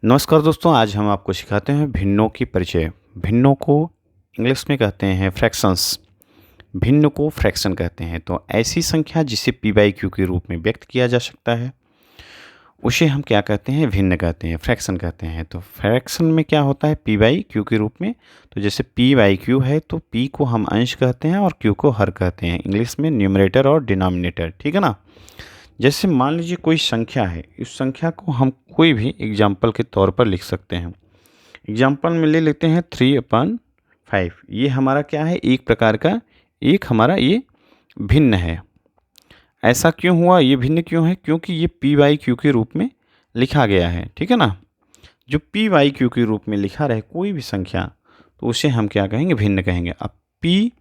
नमस्कार दोस्तों, आज हम आपको सिखाते हैं भिन्नों की परिचय। भिन्नों को इंग्लिश में कहते हैं फ्रैक्शंस। भिन्न को फ्रैक्शन कहते हैं। तो ऐसी संख्या जिसे पी बाई क्यू के रूप में व्यक्त किया जा सकता है उसे हम क्या कहते हैं? भिन्न कहते हैं, फ्रैक्शन कहते हैं। तो फ्रैक्शन में क्या होता है? पी बाई क्यू के रूप में। तो जैसे पी बाई क्यू है तो पी को हम अंश कहते हैं और क्यू को हर कहते हैं, इंग्लिश में न्यूमरेटर और डिनोमिनेटर। ठीक है ना। जैसे मान लीजिए कोई संख्या है, इस संख्या को हम कोई भी एग्जाम्पल के तौर पर लिख सकते हैं। एग्जाम्पल में ले लेते हैं 3/5। ये हमारा क्या है? एक प्रकार का एक हमारा ये भिन्न है। ऐसा क्यों हुआ? ये भिन्न क्यों है? क्योंकि ये पी बाई क्यू के रूप में लिखा गया है। ठीक है ना। जो पी बाई क्यू के रूप में लिखा रहे कोई भी संख्या, तो उसे हम क्या कहेंगे? भिन्न कहेंगे। अब पी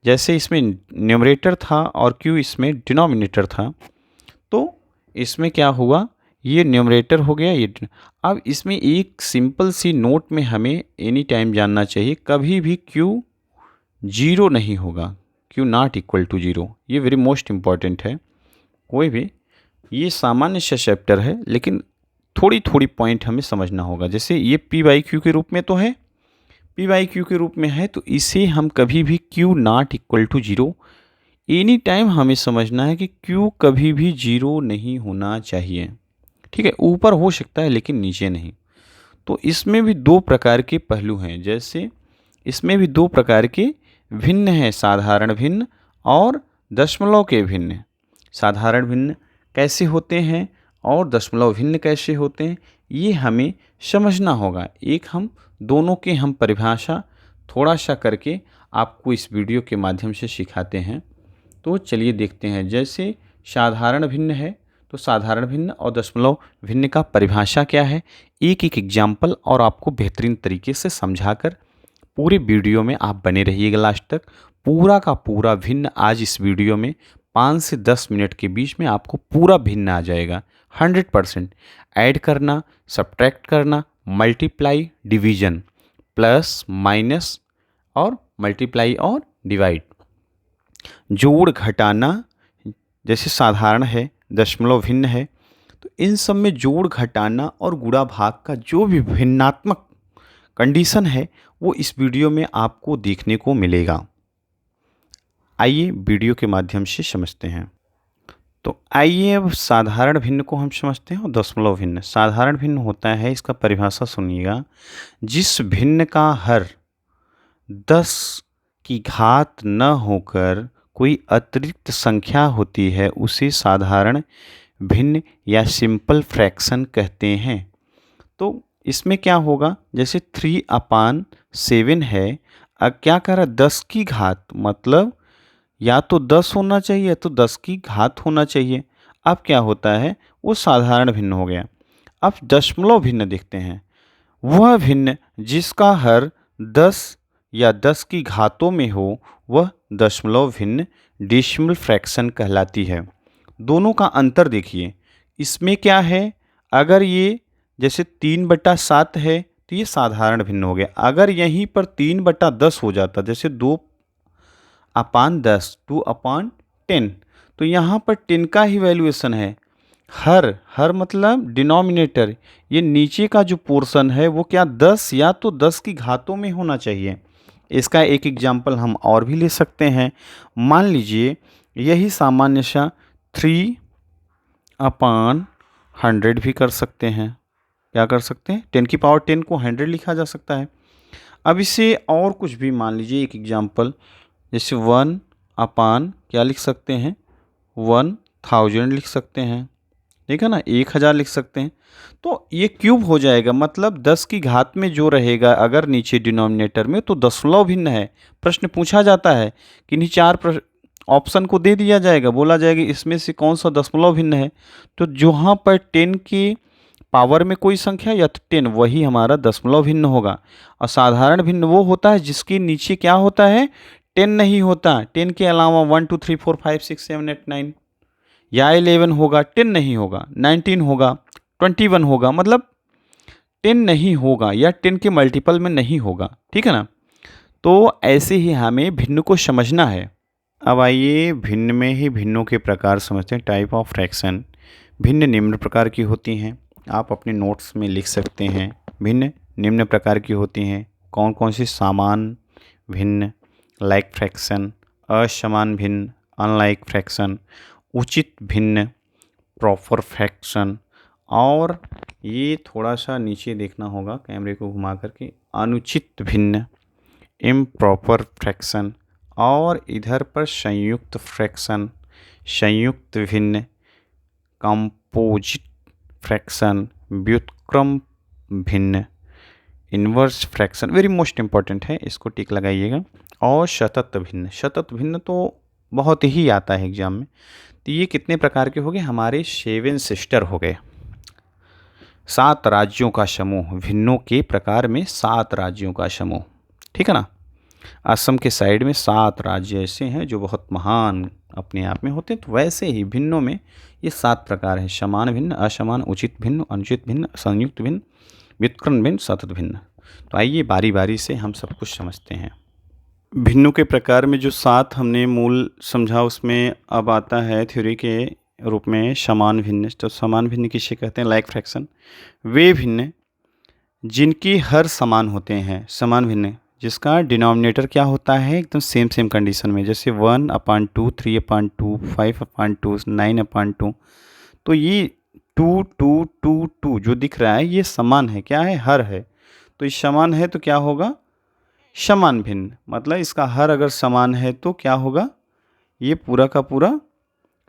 जैसे इसमें न्यूमरेटर था और क्यू इसमें डिनोमिनेटर था, तो इसमें क्या हुआ? ये न्यूमरेटर हो गया ये। अब इसमें एक सिंपल सी नोट में हमें एनी टाइम जानना चाहिए, कभी भी क्यू जीरो नहीं होगा। Q not equal to zero, ये वेरी मोस्ट इम्पॉर्टेंट है। कोई भी, ये सामान्य सा चैप्टर है लेकिन थोड़ी थोड़ी पॉइंट हमें समझना होगा। जैसे ये पी बाई क्यू के रूप में तो है, पी बाई क्यू के रूप में है, तो इसे हम कभी भी Q not equal to zero, any time हमें समझना है कि क्यू कभी भी जीरो नहीं होना चाहिए। ठीक है, ऊपर हो सकता है लेकिन नीचे नहीं। तो इसमें भी दो प्रकार के पहलू हैं। जैसे इसमें भी दो प्रकार के भिन्न हैं, साधारण भिन्न और दशमलव के भिन्न। साधारण भिन्न कैसे होते हैं और दशमलव भिन्न कैसे होते हैं, ये हमें समझना होगा। एक हम दोनों के हम परिभाषा थोड़ा सा करके आपको इस वीडियो के माध्यम से सिखाते हैं। तो चलिए देखते हैं। जैसे साधारण भिन्न है, तो साधारण भिन्न और दशमलव भिन्न का परिभाषा क्या है, एक एक एग्जाम्पल और आपको बेहतरीन तरीके से समझाकर पूरे वीडियो में आप बने रहिएगा लास्ट तक। पूरा का पूरा भिन्न आज इस वीडियो में 5 से 10 मिनट के बीच में आपको पूरा भिन्न आ जाएगा। 100% ऐड करना, सब्ट्रैक्ट करना, मल्टीप्लाई, डिवीजन, प्लस माइनस और मल्टीप्लाई और डिवाइड, जोड़ घटाना। जैसे साधारण है, दशमलव भिन्न है, तो इन सब में जोड़ घटाना और गुणा भाग का जो भी भिन्नात्मक कंडीशन है वो इस वीडियो में आपको देखने को मिलेगा। आइए वीडियो के माध्यम से समझते हैं। तो आइए अब साधारण भिन्न को हम समझते हैं और दशमलव भिन्न। साधारण भिन्न होता है, इसका परिभाषा सुनिएगा, जिस भिन्न का हर 10 की घात न होकर कोई अतिरिक्त संख्या होती है उसे साधारण भिन्न या सिंपल फ्रैक्शन कहते हैं। तो इसमें क्या होगा? जैसे 3/7 है, अब क्या कर रहा है? 10 की घात, मतलब या तो 10 होना चाहिए या तो 10 की घात होना चाहिए। अब क्या होता है? वो साधारण भिन्न हो गया। अब दशमलव भिन्न देखते हैं। वह भिन्न जिसका हर 10 या 10 की घातों में हो वह दशमलव भिन्न डेसिमल फ्रैक्शन कहलाती है। दोनों का अंतर देखिए। इसमें क्या है? अगर ये जैसे 3/7 है तो ये साधारण भिन्न हो गया। अगर यहीं पर 3/10 हो जाता, जैसे 2/10, 2/10, तो यहाँ पर 10 का ही वैल्यूएशन है। हर मतलब डिनोमिनेटर, ये नीचे का जो पोर्शन है वो क्या 10 या तो 10 की घातों में होना चाहिए। इसका एक एग्जाम्पल हम और भी ले सकते हैं। मान लीजिए यही सामान्य सा 3/100 भी कर सकते हैं। क्या कर सकते हैं? 10 की पावर 10 को 100 लिखा जा सकता है। अब इसे और कुछ भी मान लीजिए एक एग्जाम्पल, जैसे 1/ क्या लिख सकते हैं? 1000 लिख सकते हैं। ठीक है ना, 1000 लिख सकते हैं। तो ये क्यूब हो जाएगा, मतलब 10 की घात में जो रहेगा अगर नीचे डिनोमिनेटर में, तो दशमलव भिन्न है। प्रश्न पूछा जाता है कि इन चार ऑप्शन को दे दिया जाएगा, बोला जाएगा इसमें से कौन सा दशमलव भिन्न है। तो जहाँ पर 10 की पावर में कोई संख्या या तो 10, वही हमारा दशमलव भिन्न होगा। और साधारण भिन्न वो होता है जिसके नीचे क्या होता है? 10 नहीं होता। 10 के अलावा 1 2 3 4 5 6 7 8 9 या 11 होगा, 10 नहीं होगा, 19 होगा, 21 होगा, मतलब 10 नहीं होगा या 10 के मल्टीपल में नहीं होगा। ठीक है ना। तो ऐसे ही हमें भिन्न को समझना है। अब आइए भिन्न में ही भिन्नों के प्रकार समझते हैं, टाइप ऑफ फ्रैक्शन। भिन्न निम्न प्रकार की होती हैं। आप अपने नोट्स में लिख सकते हैं। भिन्न निम्न प्रकार की होती हैं। कौन कौन सी? समान भिन्न, लाइक फ्रैक्शन, असमान भिन्न, अनलाइक फ्रैक्शन, उचित भिन्न, प्रॉपर फ्रैक्शन, और ये थोड़ा सा नीचे देखना होगा कैमरे को घुमा करके, अनुचित भिन्न, इम्प्रॉपर फ्रैक्शन, और इधर पर संयुक्त फ्रैक्शन, संयुक्त भिन्न, कंपोजिट फ्रैक्शन, व्युत्क्रम भिन्न, inverse fraction, very most important है, इसको टिक लगाइएगा। और शतत भिन्न। शतत भिन्न तो बहुत ही आता है एग्जाम में। तो ये कितने प्रकार के हो गए? हमारे 7 सिस्टर हो गए, 7 राज्यों का समूह। भिन्नों के प्रकार में 7 राज्यों का समूह, ठीक है ना। असम के साइड में 7 राज्य ऐसे हैं जो बहुत महान अपने आप में होते हैं। तो वैसे ही भिन्नों में ये 7 प्रकार हैं: समान भिन्न, असमान, उचित भिन्न, अनुचित भिन्न, संयुक्त भिन्न, व्युत्क्रम भिन्न, सतत भिन्न। तो आइए बारी बारी से हम सब कुछ समझते हैं। भिन्नों के प्रकार में जो 7 हमने मूल समझा, उसमें अब आता है थ्योरी के रूप में समान भिन्न। तो समान भिन्न किसे कहते हैं? Like fraction. वे भिन्न जिनकी हर समान होते हैं। समान भिन्न जिसका डिनोमिनेटर क्या होता है? एकदम सेम कंडीशन में, जैसे 1/2, 3/2, 5/2, 9/2। तो ये 2 2 2 2 जो दिख रहा है ये समान है, क्या है? हर है। तो ये समान है तो क्या होगा? समान भिन्न। मतलब इसका हर अगर समान है तो क्या होगा? ये पूरा का पूरा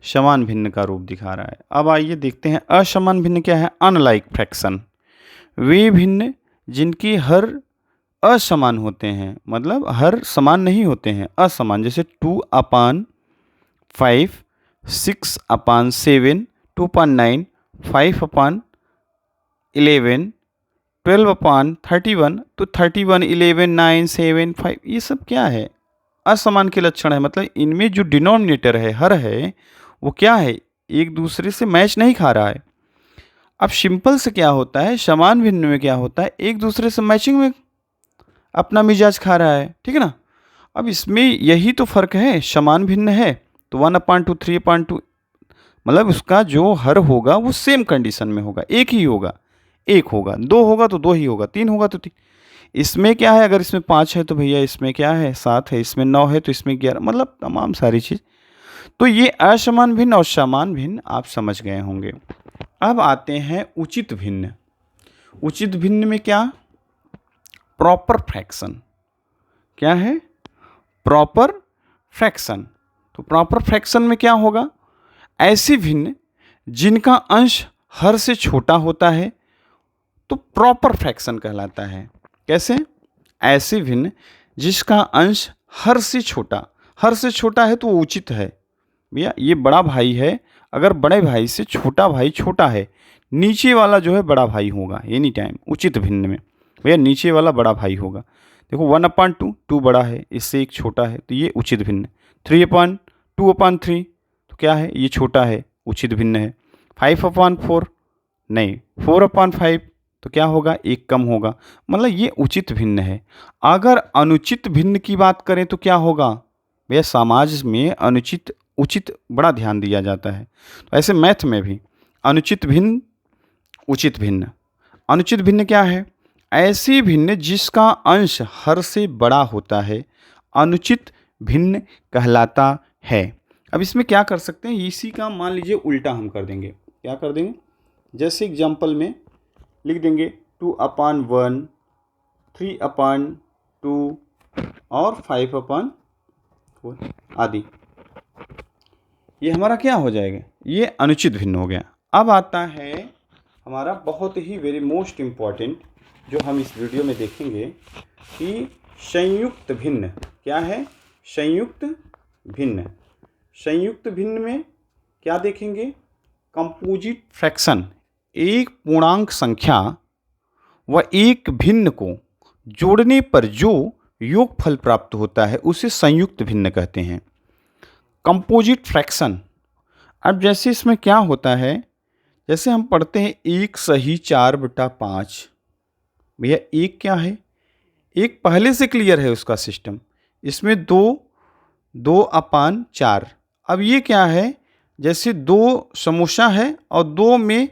समान भिन्न का रूप दिखा रहा है। अब आइए देखते हैं असमान भिन्न क्या है? Unlike fraction. वे भिन्न जिनकी हर असमान होते हैं, मतलब हर समान नहीं होते हैं, असमान, जैसे 2/5, 6/7, 2/9, 5/11, 12/31। तो 31, 11, 9, 7, 5, ये सब क्या है? असमान के लक्षण है। मतलब इनमें जो डिनोमिनेटर है, हर है, वो क्या है? एक दूसरे से मैच नहीं खा रहा है। अब सिंपल से क्या होता है, समान भिन्न में क्या होता है? एक दूसरे से मैचिंग में अपना मिजाज खा रहा है, ठीक है ना। अब इसमें यही तो फ़र्क है। समान भिन्न है तो 1/2, 3/2, मतलब उसका जो हर होगा वो सेम कंडीशन में होगा, एक ही होगा, एक होगा। 2 होगा तो 2 ही होगा, 3 होगा तो 3। इसमें क्या है? अगर इसमें 5 है तो भैया इसमें क्या है? 7 है। इसमें 9 है तो इसमें 11, मतलब तमाम सारी चीज़। तो ये असमान भिन्न और समान भिन्न आप समझ गए होंगे। अब आते हैं उचित भिन्न। उचित भिन्न में क्या? Proper fraction. क्या है? Proper fraction. तो प्रॉपर फ्रैक्शन में क्या होगा? ऐसी भिन्न जिनका अंश हर से छोटा होता है तो प्रॉपर फ्रैक्शन कहलाता है। कैसे? ऐसी भिन्न जिसका अंश हर से छोटा है तो वो उचित है। भैया ये बड़ा भाई है, अगर बड़े भाई से छोटा भाई छोटा है, नीचे वाला जो है बड़ा भाई होगा एनी टाइम उचित भिन्न में। भैया नीचे वाला बड़ा भाई होगा। देखो 1/2, 2 बड़ा है, इससे एक छोटा है, तो ये उचित भिन्न। 2/3 तो क्या है? ये छोटा है, उचित भिन्न है। 5/4 नहीं, 4/5 तो क्या होगा? एक कम होगा, मतलब ये उचित भिन्न है। अगर अनुचित भिन्न की बात करें तो क्या होगा? भैया समाज में अनुचित उचित बड़ा ध्यान दिया जाता है। तो ऐसे मैथ में भी अनुचित भिन्न, उचित भिन्न। अनुचित भिन्न क्या है? ऐसी भिन्न जिसका अंश हर से बड़ा होता है, अनुचित भिन्न कहलाता है। अब इसमें क्या कर सकते हैं? इसी का मान लीजिए उल्टा हम कर देंगे। क्या कर देंगे? जैसे एग्जाम्पल में लिख देंगे 2/1, 3/2 और 5/4 आदि। ये हमारा क्या हो जाएगा? ये अनुचित भिन्न हो गया। अब आता है हमारा बहुत ही वेरी मोस्ट इम्पॉर्टेंट, जो हम इस वीडियो में देखेंगे कि संयुक्त भिन्न। क्या है? संयुक्त भिन्न। संयुक्त भिन्न में क्या देखेंगे? Composite fraction. एक पूर्णांक संख्या व एक भिन्न को जोड़ने पर जो योगफल प्राप्त होता है उसे संयुक्त भिन्न कहते हैं, कंपोजिट फ्रैक्शन। अब जैसे इसमें क्या होता है, जैसे हम पढ़ते हैं 1 सही 4/5। भैया एक क्या है? एक पहले से क्लियर है उसका सिस्टम। इसमें 2/4। अब ये क्या है? जैसे 2 समोसा है और 2 में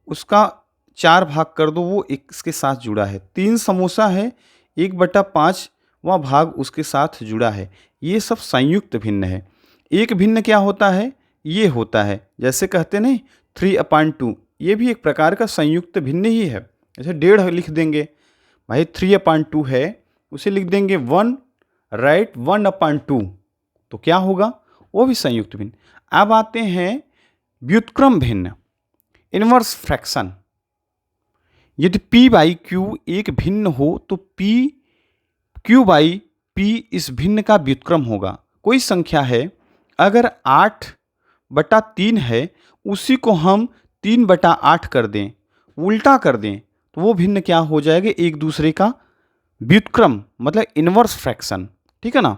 उसका 4 भाग कर दो, वो इसके साथ जुड़ा है। 3 समोसा है, 1/5वां भाग उसके साथ जुड़ा है। ये सब संयुक्त भिन्न है। एक भिन्न क्या होता है? ये होता है, जैसे कहते नहीं 3/2, ये भी एक प्रकार का संयुक्त भिन्न ही है। जैसे 1.5 लिख देंगे भाई, 3/2 है, उसे लिख देंगे 1, राइट 1/2, तो क्या होगा? वो भी संयुक्त भिन्न। अब आते हैं व्युत्क्रम भिन्न, इनवर्स फ्रैक्शन। यदि p/q एक भिन्न हो तो q/p इस भिन्न का व्युत्क्रम होगा। कोई संख्या है, अगर 8/3 है, उसी को हम 3/8 कर दें, उल्टा कर दें, तो वो भिन्न क्या हो जाएगा? एक दूसरे का व्युत्क्रम, मतलब इनवर्स फ्रैक्शन। ठीक है ना।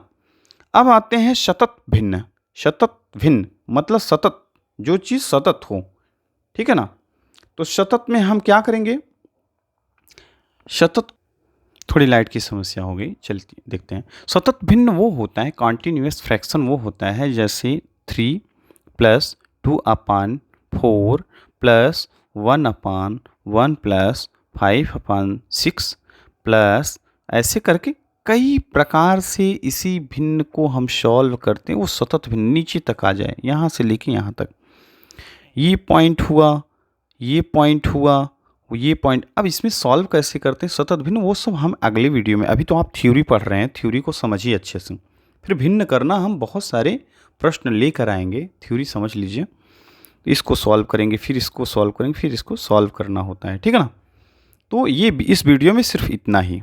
अब आते हैं सतत भिन्न। सतत भिन्न मतलब सतत, जो चीज़ सतत हो। ठीक है ना। तो सतत में हम क्या करेंगे? सतत, थोड़ी लाइट की समस्या हो गई, चलिए देखते हैं। सतत भिन्न वो होता है, कॉन्टिन्यूअस फ्रैक्शन वो होता है, जैसे 3 + 2/4 + 1/1 + 5/6 प्लस, ऐसे करके कई प्रकार से इसी भिन्न को हम सॉल्व करते हैं। वो सतत भिन्न नीचे तक आ जाए, यहाँ से लेके यहाँ तक। ये पॉइंट हुआ, ये पॉइंट हुआ, ये पॉइंट। अब इसमें सॉल्व कैसे करते हैं सतत भिन्न, वो सब हम अगले वीडियो में। अभी तो आप थ्योरी पढ़ रहे हैं, थ्योरी को समझिए अच्छे से। फिर भिन्न करना हम बहुत सारे प्रश्न लेकर आएंगे, थ्योरी समझ लीजिए। इसको सॉल्व करेंगे, फिर इसको सॉल्व करेंगे, फिर इसको सॉल्व करना होता है। ठीक है ना। तो ये इस वीडियो में सिर्फ इतना ही।